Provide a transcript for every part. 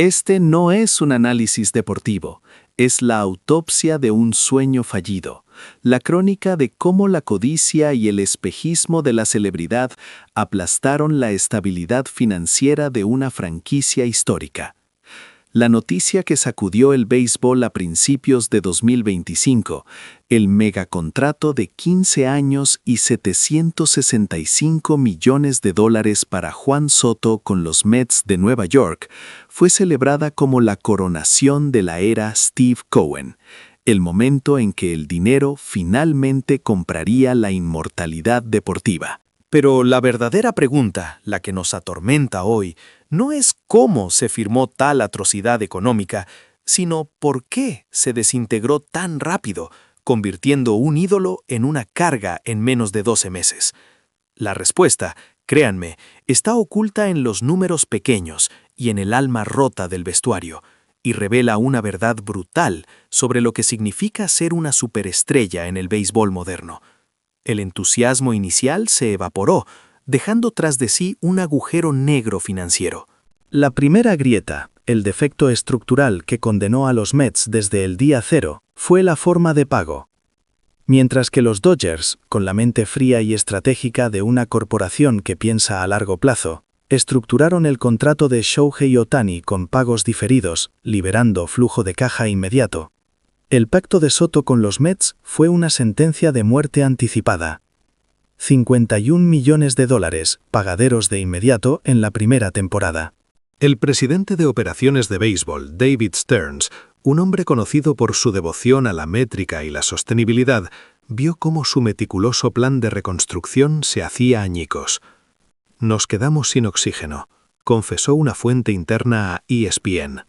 Este no es un análisis deportivo, es la autopsia de un sueño fallido, la crónica de cómo la codicia y el espejismo de la celebridad aplastaron la estabilidad financiera de una franquicia histórica. La noticia que sacudió el béisbol a principios de 2025, el megacontrato de 15 años y $765 millones para Juan Soto con los Mets de Nueva York, fue celebrada como la coronación de la era Steve Cohen, el momento en que el dinero finalmente compraría la inmortalidad deportiva. Pero la verdadera pregunta, la que nos atormenta hoy, no es cómo se firmó tal atrocidad económica, sino por qué se desintegró tan rápido, convirtiendo un ídolo en una carga en menos de 12 meses. La respuesta, créanme, está oculta en los números pequeños y en el alma rota del vestuario, y revela una verdad brutal sobre lo que significa ser una superestrella en el béisbol moderno. El entusiasmo inicial se evaporó, dejando tras de sí un agujero negro financiero. La primera grieta, el defecto estructural que condenó a los Mets desde el día cero, fue la forma de pago. Mientras que los Dodgers, con la mente fría y estratégica de una corporación que piensa a largo plazo, estructuraron el contrato de Shohei Ohtani con pagos diferidos, liberando flujo de caja inmediato. El pacto de Soto con los Mets fue una sentencia de muerte anticipada. $51 millones, pagaderos de inmediato en la primera temporada. El presidente de operaciones de béisbol, David Stearns, un hombre conocido por su devoción a la métrica y la sostenibilidad, vio cómo su meticuloso plan de reconstrucción se hacía añicos. «Nos quedamos sin oxígeno», confesó una fuente interna a ESPN.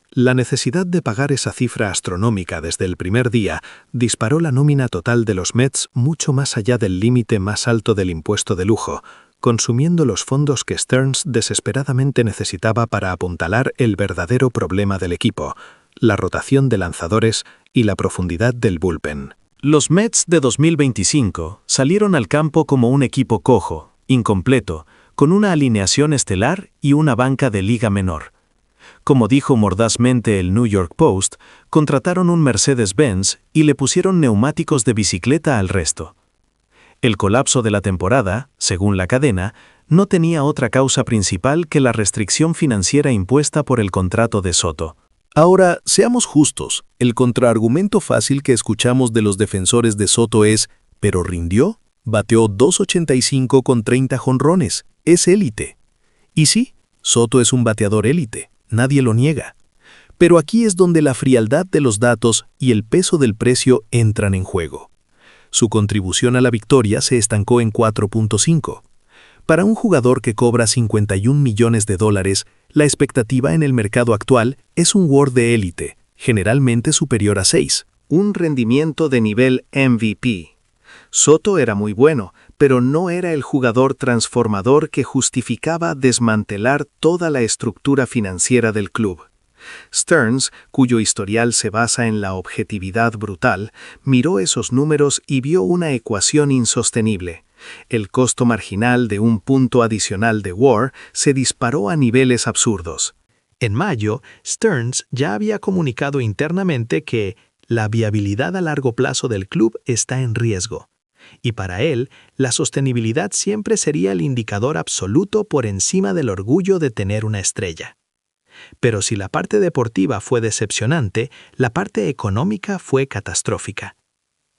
La necesidad de pagar esa cifra astronómica desde el primer día disparó la nómina total de los Mets mucho más allá del límite más alto del impuesto de lujo, consumiendo los fondos que Stearns desesperadamente necesitaba para apuntalar el verdadero problema del equipo, la rotación de lanzadores y la profundidad del bullpen. Los Mets de 2025 salieron al campo como un equipo cojo, incompleto, con una alineación estelar y una banca de liga menor. Como dijo mordazmente el New York Post, contrataron un Mercedes-Benz y le pusieron neumáticos de bicicleta al resto. El colapso de la temporada, según la cadena, no tenía otra causa principal que la restricción financiera impuesta por el contrato de Soto. Ahora, seamos justos, el contraargumento fácil que escuchamos de los defensores de Soto es, ¿pero rindió? Bateó .285 con 30 jonrones, es élite. Y sí, Soto es un bateador élite. Nadie lo niega. Pero aquí es donde la frialdad de los datos y el peso del precio entran en juego. Su contribución a la victoria se estancó en 4.5. Para un jugador que cobra $51 millones, la expectativa en el mercado actual es un WAR de élite, generalmente superior a 6. Un rendimiento de nivel MVP. Soto era muy bueno, pero no era el jugador transformador que justificaba desmantelar toda la estructura financiera del club. Stearns, cuyo historial se basa en la objetividad brutal, miró esos números y vio una ecuación insostenible. El costo marginal de un punto adicional de WAR se disparó a niveles absurdos. En mayo, Stearns ya había comunicado internamente que la viabilidad a largo plazo del club está en riesgo. Y para él, la sostenibilidad siempre sería el indicador absoluto por encima del orgullo de tener una estrella. Pero si la parte deportiva fue decepcionante, la parte económica fue catastrófica.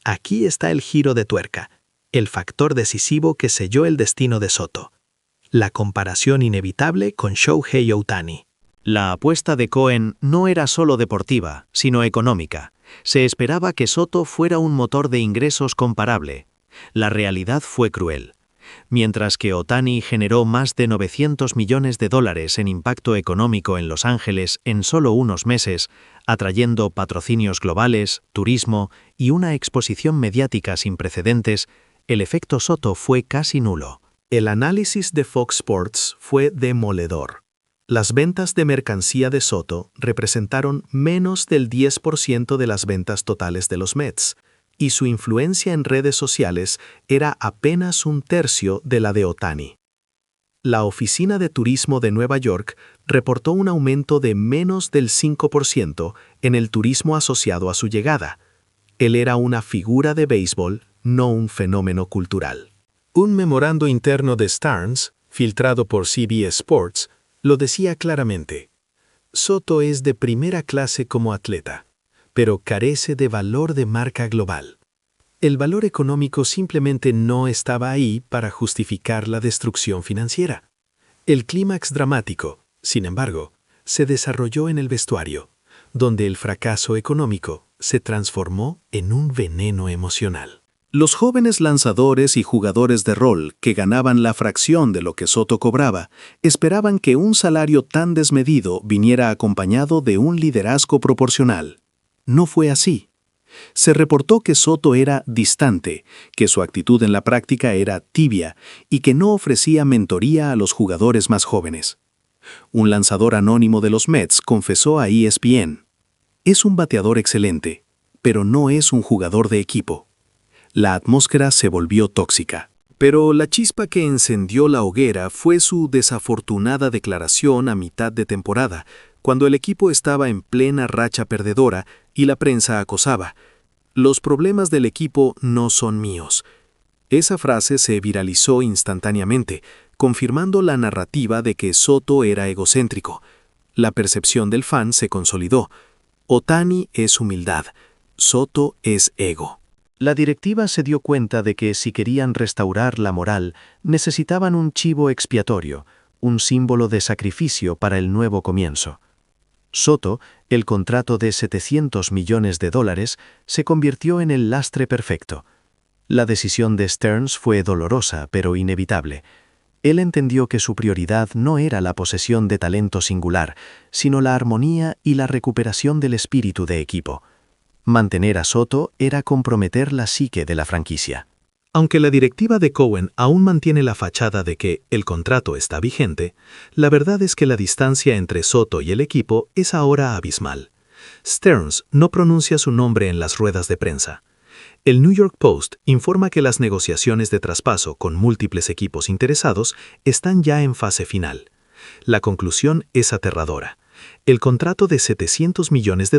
Aquí está el giro de tuerca, el factor decisivo que selló el destino de Soto. La comparación inevitable con Shohei Ohtani. La apuesta de Cohen no era solo deportiva, sino económica. Se esperaba que Soto fuera un motor de ingresos comparable. La realidad fue cruel. Mientras que Ohtani generó más de $900 millones en impacto económico en Los Ángeles en solo unos meses, atrayendo patrocinios globales, turismo y una exposición mediática sin precedentes, el efecto Soto fue casi nulo. El análisis de Fox Sports fue demoledor. Las ventas de mercancía de Soto representaron menos del 10% de las ventas totales de los Mets, y su influencia en redes sociales era apenas un tercio de la de Ohtani. la Oficina de Turismo de Nueva York reportó un aumento de menos del 5% en el turismo asociado a su llegada. Él era una figura de béisbol, no un fenómeno cultural. Un memorando interno de Stearns, filtrado por CBS Sports, lo decía claramente. Soto es de primera clase como atleta, pero carece de valor de marca global. El valor económico simplemente no estaba ahí para justificar la destrucción financiera. El clímax dramático, sin embargo, se desarrolló en el vestuario, donde el fracaso económico se transformó en un veneno emocional. Los jóvenes lanzadores y jugadores de rol que ganaban la fracción de lo que Soto cobraba, esperaban que un salario tan desmedido viniera acompañado de un liderazgo proporcional. No fue así. Se reportó que Soto era distante, que su actitud en la práctica era tibia y que no ofrecía mentoría a los jugadores más jóvenes. Un lanzador anónimo de los Mets confesó a ESPN: «Es un bateador excelente, pero no es un jugador de equipo». La atmósfera se volvió tóxica. Pero la chispa que encendió la hoguera fue su desafortunada declaración a mitad de temporada, cuando el equipo estaba en plena racha perdedora y la prensa acosaba: «Los problemas del equipo no son míos». Esa frase se viralizó instantáneamente, confirmando la narrativa de que Soto era egocéntrico. La percepción del fan se consolidó. Ohtani es humildad, Soto es ego. La directiva se dio cuenta de que si querían restaurar la moral, necesitaban un chivo expiatorio, un símbolo de sacrificio para el nuevo comienzo. Soto, el contrato de $700 millones, se convirtió en el lastre perfecto. La decisión de Stearns fue dolorosa, pero inevitable. Él entendió que su prioridad no era la posesión de talento singular, sino la armonía y la recuperación del espíritu de equipo. Mantener a Soto era comprometer la psique de la franquicia. Aunque la directiva de Cohen aún mantiene la fachada de que el contrato está vigente, la verdad es que la distancia entre Soto y el equipo es ahora abismal. Stearns no pronuncia su nombre en las ruedas de prensa. El New York Post informa que las negociaciones de traspaso con múltiples equipos interesados están ya en fase final. La conclusión es aterradora. El contrato de $700 millones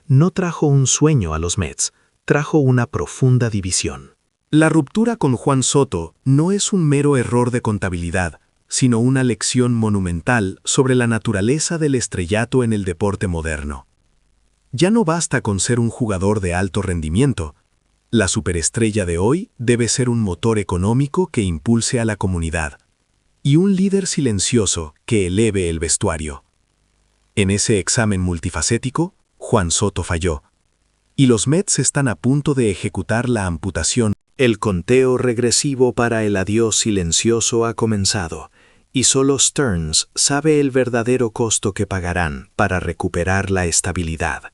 no trajo un sueño a los Mets, trajo una profunda división. La ruptura con Juan Soto no es un mero error de contabilidad, sino una lección monumental sobre la naturaleza del estrellato en el deporte moderno. Ya no basta con ser un jugador de alto rendimiento. La superestrella de hoy debe ser un motor económico que impulse a la comunidad y un líder silencioso que eleve el vestuario. En ese examen multifacético, Juan Soto falló, y los Mets están a punto de ejecutar la amputación. El conteo regresivo para el adiós silencioso ha comenzado, y solo Stearns sabe el verdadero costo que pagarán para recuperar la estabilidad.